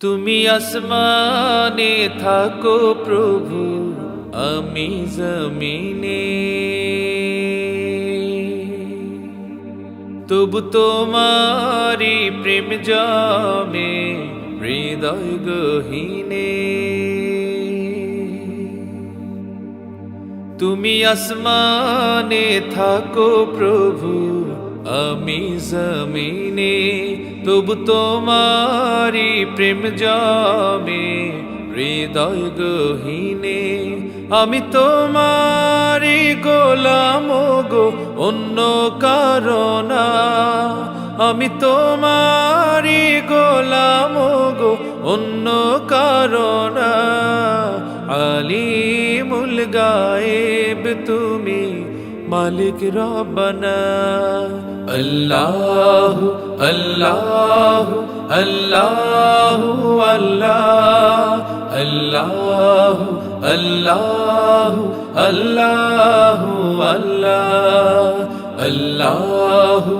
তুমি আসমানে থাকো প্রভু, আমি জমিনে, তবু তোমারি প্রেম জমে হৃদয় গহীনে। তুমি আসমানে থাকো প্রভু, আমি জমিনে, তবু তোমারি প্রেম জমে হৃদয় গহীনে। আমি তোমারি গোলাম গো, অন্য কারণ না। আমি তোমারি গোলাম গো, অন্য কারণ না। আলিমুল গায়েব তুমি, মালিক রব্বানা। আল্লাহু আল্লাহু আল্লাহু আল্লাহ, আল্লাহু আল্লাহু আল্লাহু আল্লাহ, আল্লাহু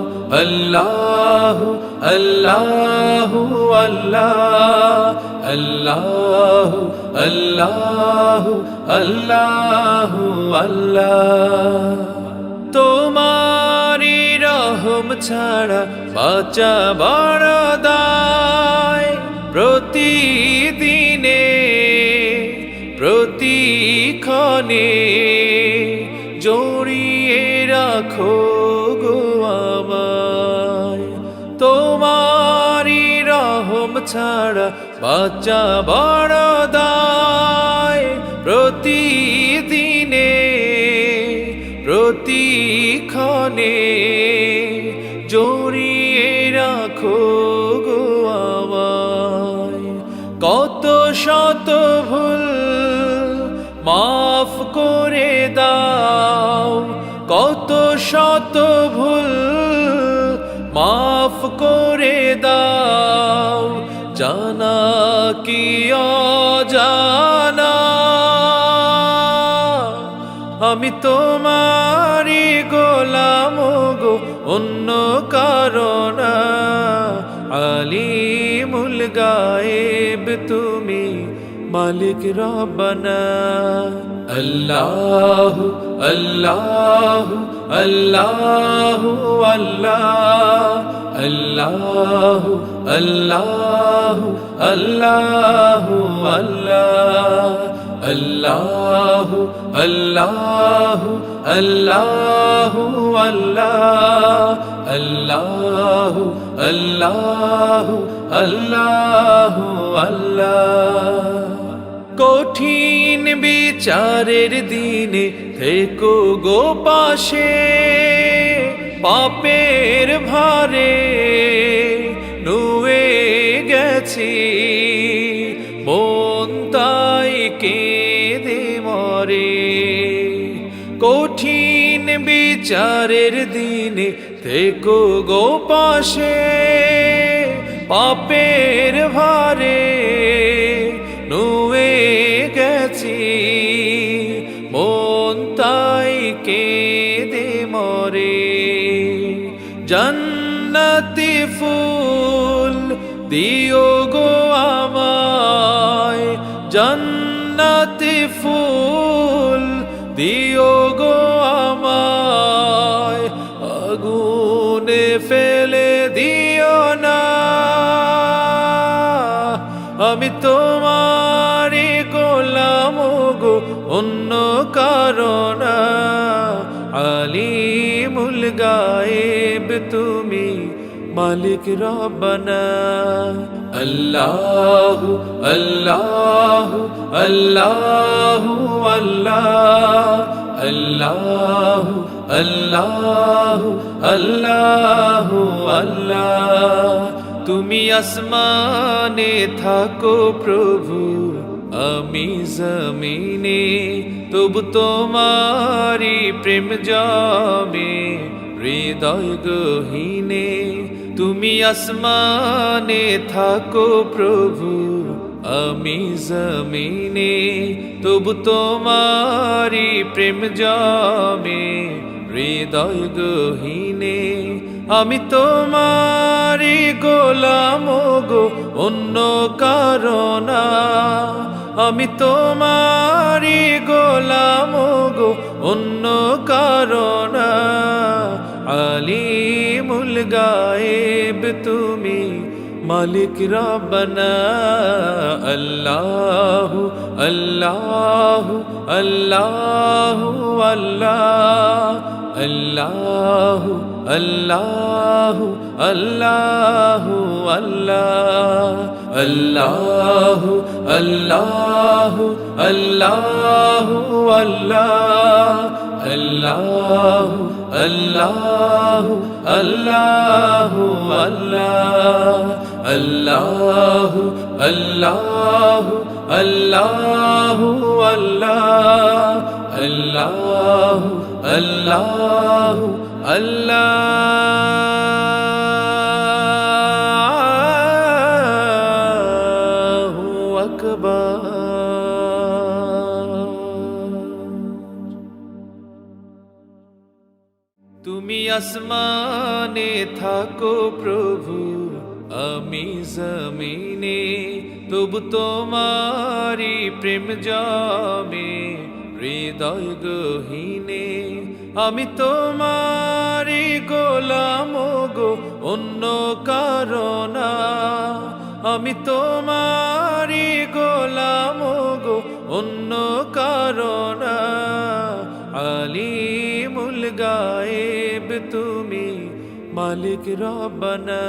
আল্লাহু আল্লাহু আল্লাহ, আল্লাহু আল্লাহু আল্লাহু আল্লাহ। তোমারি রহম ছাড়া বাঁচা বড় দায়, প্রতিদিনে প্রতিক্ষণে জড়িয়ে রাখো গো আমায়। তোমারি রহম ছাড়া বাঁচা বড় দায়, প্রতিদিনে প্রতিক্ষণে জড়িয়ে রাখো গো আমায়। কত শত ভুল মাফ করে দাও, কত শত ভুল মাফ করে দাও, জানা কি অজানা। আমি তোমারি গোলাম গো, অন্য কারণ না। আলিমুল গায়েব তুমি, মালিক রব্বানা। আল্লাহু আল্লাহু আল্লাহু আল্লাহ, আল্লাহু আল্লাহু আল্লাহু আল্লাহ, আল্লাহু আল্লাহু আল্লাহু আল্লাহ, আল্লাহু আল্লাহু আল্লাহু আল্লাহ। কঠিন বিচারের দিনে থেকো গো পাশে, পাপের ভারে নুয়ে গেছি মন তাই কেঁদে মরে। কঠিন বিচারের দিনে থেকো গো পাশে, পাপের ভারে নুয়ে গেছি মন তাই কেঁদে মরে। জান্নাতি ফুল দিও গো আমায়, জান্নাতি ফুল দিও গো আমায়, আগুনে ফেলে দিও না। আমি তোমারি গোলাম গো, অন্য কারণ না। আলিমুল গায়েব তুমি, মালিক রব্বানা। আল্লাহু আল্লাহু আল্লাহু আল্লাহ, আল্লাহু আল্লাহু আল্লাহু আল্লাহ। তুমি আসমানে থাকো প্রভু, আমি জমিনে, তবু তোমারি প্রেম জমে হৃদয় গহীনে। তুমি আসমানে থাকো প্রভু, আমি জমিনে, তবু তোমারি প্রেম জমে হৃদয় গহীনে। আমি তোমারি গোলাম গো অন্য কারণা, আমি তোমারি গোলাম গো অন্য কারণা। আলিমুল গায়েব তুমি মালিক রব্বানা। আল্লাহু আল্লাহু আল্লাহু আল্লাহ, আল্লাহু আল্লাহু আল্লাহু আল্লাহ, আল্লাহু আল্লাহু আল্লাহু আল্লাহ, আল্লাহু আল্লাহু আল্লাহু আল্লাহ, আল্লাহু আল্লাহু আল্লাহু আল্লাহ, আল্লাহু আল্লাহু আল্লাহু আকবার। তুমি আসমানে থাকো প্রভু, আমি জমিনে, তবু তোমারি প্রেম জমে হৃদয় গহীনে। আমি তোমারি গোলাম গো অন্য কারণা, আমি তোমারি গোলাম গো অন্য কারণা। আলিমুল গায়েব তুমি মালিক রব্বানা।